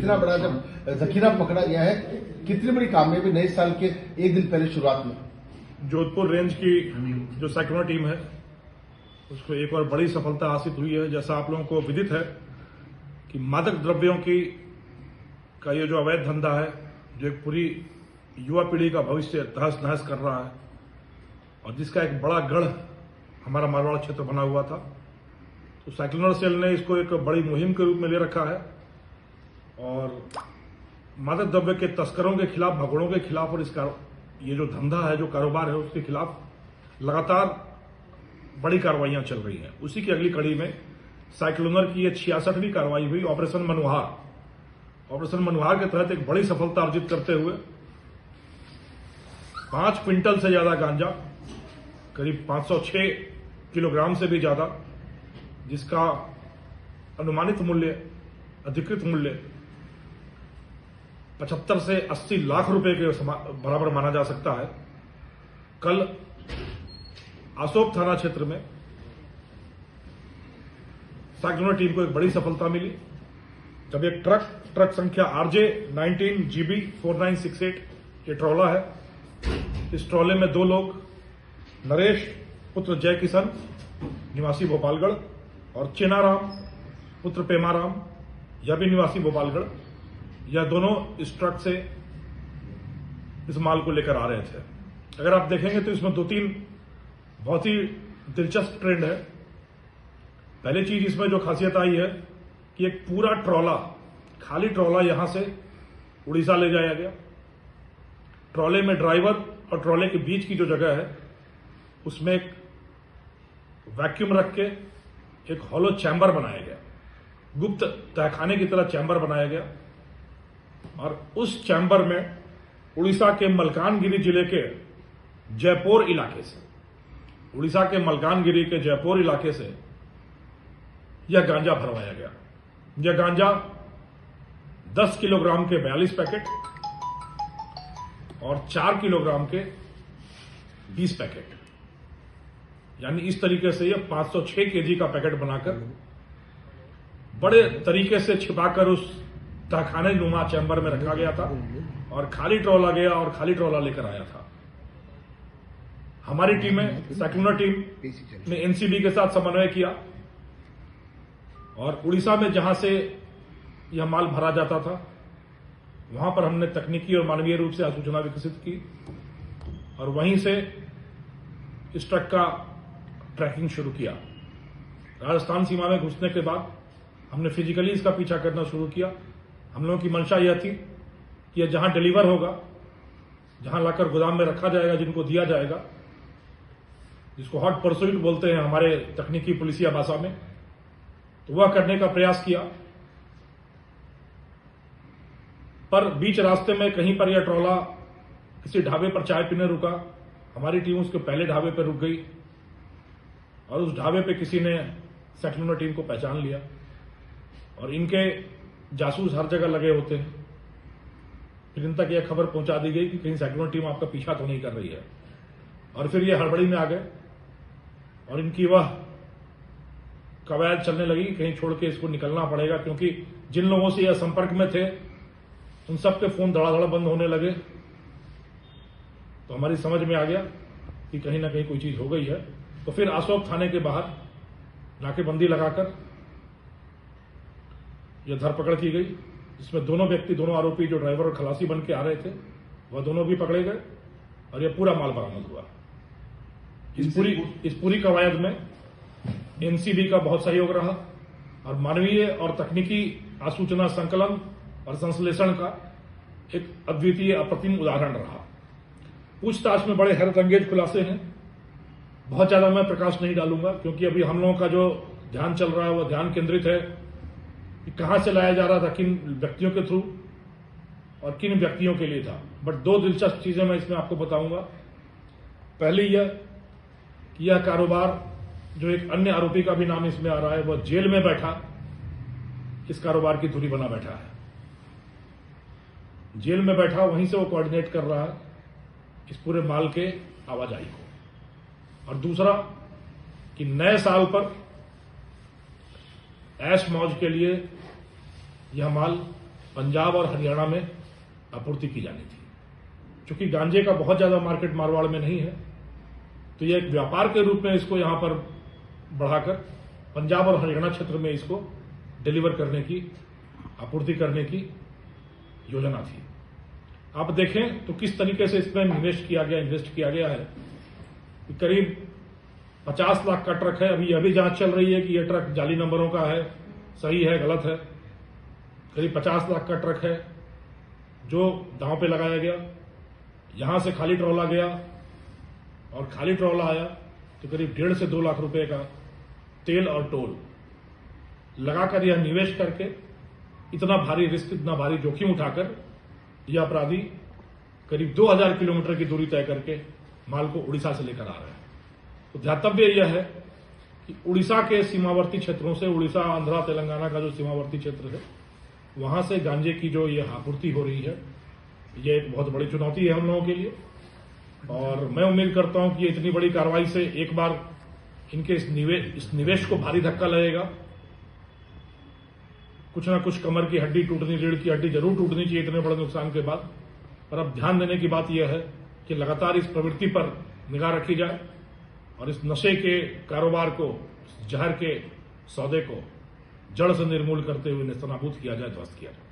इतना बड़ा जब जखीरा पकड़ा गया है, कितनी बड़ी कामयाबी नए साल के एक दिन पहले शुरुआत में? जोधपुर रेंज की जो साइक्लोन टीम है उसको एक और बड़ी सफलता हासिल हुई है। जैसा आप लोगों को विदित है कि मादक द्रव्यों का ये जो अवैध धंधा है, जो एक पूरी युवा पीढ़ी का भविष्य तहस नहस कर रहा है और जिसका एक बड़ा गढ़ हमारा मारवाड़ क्षेत्र बना हुआ था, तो साइक्लोनर सेल ने इसको एक बड़ी मुहिम के रूप में ले रखा है और मादक द्रव्य के तस्करों के खिलाफ, भगोड़ों के खिलाफ और इसका ये जो धंधा है, जो कारोबार है, उसके खिलाफ लगातार बड़ी कार्रवाइयां चल रही हैं। उसी की अगली कड़ी में साइक्लोनर की ये 66वीं कार्रवाई हुई, ऑपरेशन मनुहार। ऑपरेशन मनुहार के तहत एक बड़ी सफलता अर्जित करते हुए 5 क्विंटल से ज्यादा गांजा, करीब 506 किलोग्राम से भी ज्यादा, जिसका अनुमानित मूल्य, अधिकृत मूल्य 75 से 80 लाख रुपए के बराबर माना जा सकता है। कल आसोप थाना क्षेत्र में साइक्लोनर टीम को एक बड़ी सफलता मिली जब एक ट्रक संख्या RJ19GB 4968 ये ट्रॉला है। इस ट्रॉले में 2 लोग, नरेश पुत्र जय किशन निवासी भोपालगढ़ और चेनाराम पुत्र पेमाराम, यह भी निवासी भोपालगढ़, यह दोनों इस ट्रक से इस माल को लेकर आ रहे थे। अगर आप देखेंगे तो इसमें 2-3 बहुत ही दिलचस्प ट्रेंड है। पहली चीज इसमें जो खासियत आई है कि एक पूरा ट्रॉला, खाली ट्रॉला यहां से उड़ीसा ले जाया गया। ट्रॉले में ड्राइवर और ट्रॉले के बीच की जो जगह है उसमें एक वैक्यूम रख के एक हॉलो चैम्बर बनाया गया, गुप्त तहखाने की तरह चैम्बर बनाया गया और उस चैम्बर में उड़ीसा के मलकानगिरी जिले के जयपुर इलाके से, उड़ीसा के मलकानगिरी के जयपुर इलाके से यह गांजा भरवाया गया। यह गांजा 10 किलोग्राम के 42 पैकेट और 4 किलोग्राम के 20 पैकेट, यानी इस तरीके से यह 506 केजी का पैकेट बनाकर बड़े तरीके से छिपाकर उस तहखाने नुमा चैम्बर में रखा गया था और खाली ट्रॉला गया और खाली ट्रॉला लेकर आया था। हमारी टीमें, साइक्लोनर टीम ने एनसीबी के साथ समन्वय किया और उड़ीसा में जहां से यह माल भरा जाता था वहां पर हमने तकनीकी और मानवीय रूप से सूचना विकसित की और वहीं से इस ट्रक का ट्रैकिंग शुरू किया। राजस्थान सीमा में घुसने के बाद हमने फिजिकली इसका पीछा करना शुरू किया। हम लोगों की मंशा यह थी कि यह जहां डिलीवर होगा, जहां लाकर गोदाम में रखा जाएगा, जिनको दिया जाएगा, जिसको हॉट परसुइट बोलते हैं हमारे तकनीकी पुलिसिया भाषा में, तो वह करने का प्रयास किया। पर बीच रास्ते में कहीं पर यह ट्रॉला किसी ढाबे पर चाय पीने रुका। हमारी टीम उसके पहले ढाबे पर रुक गई और उस ढाबे पे किसी ने साइक्लोनर टीम को पहचान लिया और इनके जासूस हर जगह लगे होते हैं। फिर इन तक यह खबर पहुंचा दी गई कि कहीं साइक्लोनर टीम आपका पीछा तो नहीं कर रही है और फिर ये हड़बड़ी में आ गए और इनकी वह कवायद चलने लगी, कहीं छोड़ के इसको निकलना पड़ेगा, क्योंकि जिन लोगों से यह संपर्क में थे उन सबके फोन धड़ाधड़ बंद होने लगे। तो हमारी समझ में आ गया कि कहीं ना कहीं कोई चीज हो गई है। तो फिर आसोप थाने के बाहर नाकेबंदी लगाकर यह धरपकड़ की गई, जिसमें दोनों व्यक्ति, दोनों आरोपी जो ड्राइवर और खलासी बन के आ रहे थे, वह दोनों भी पकड़े गए और यह पूरा माल बरामद हुआ। इस पूरी कवायद में एनसीबी का बहुत सहयोग रहा और मानवीय और तकनीकी आसूचना संकलन और संश्लेषण का एक अद्वितीय अप्रतिम उदाहरण रहा। पूछताछ में बड़े हैरतअंगेज खुलासे हैं। बहुत ज्यादा मैं प्रकाश नहीं डालूंगा क्योंकि अभी हम लोगों का जो ध्यान चल रहा है वह ध्यान केंद्रित है कि कहां से लाया जा रहा था, किन व्यक्तियों के थ्रू और किन व्यक्तियों के लिए था। बट 2 दिलचस्प चीजें मैं इसमें आपको बताऊंगा। पहली यह कि यह कारोबार, जो एक अन्य आरोपी का भी नाम इसमें आ रहा है, वह जेल में बैठा इस कारोबार की धुरी बना बैठा है। जेल में बैठा वहीं से वो कोऑर्डिनेट कर रहा है इस पूरे माल के आवाजाही को। और दूसरा कि नए साल पर ऐश मौज के लिए यह माल पंजाब और हरियाणा में आपूर्ति की जानी थी। चूंकि गांजे का बहुत ज्यादा मार्केट मारवाड़ में नहीं है, तो यह एक व्यापार के रूप में इसको यहां पर बढ़ाकर पंजाब और हरियाणा क्षेत्र में इसको डिलीवर करने की, आपूर्ति करने की योजना थी। आप देखें तो किस तरीके से इसमें इन्वेस्ट किया गया है। करीब 50 लाख का ट्रक है। अभी यह भी जांच चल रही है कि यह ट्रक जाली नंबरों का है, सही है, गलत है। करीब 50 लाख का ट्रक है जो दांव पे लगाया गया। यहां से खाली ट्रॉला गया और खाली ट्रॉला आया तो करीब 1.5 से 2 लाख रुपए का तेल और टोल लगाकर यह निवेश करके इतना भारी रिस्क, इतना भारी जोखिम उठाकर यह अपराधी करीब 2000 किलोमीटर की दूरी तय करके माल को उड़ीसा से लेकर आ रहे हैं। तो ध्यातव्य यह है कि उड़ीसा के सीमावर्ती क्षेत्रों से, उड़ीसा, आंध्रा, तेलंगाना का जो सीमावर्ती क्षेत्र है, वहां से गांजे की जो यह आपूर्ति हो रही है, यह एक बहुत बड़ी चुनौती है हम लोगों के लिए। और मैं उम्मीद करता हूं कि इतनी बड़ी कार्रवाई से एक बार इनके इस निवेश को भारी धक्का लगेगा। कुछ ना कुछ कमर की हड्डी टूटनी, रीढ़ की हड्डी जरूर टूटनी चाहिए इतने बड़े नुकसान के बाद। पर अब ध्यान देने की बात यह है कि लगातार इस प्रवृत्ति पर निगाह रखी जाए और इस नशे के कारोबार को, जहर के सौदे को जड़ से निर्मूल करते हुए नेस्तनाबूद किया जाए, ध्वस्त किया जाए।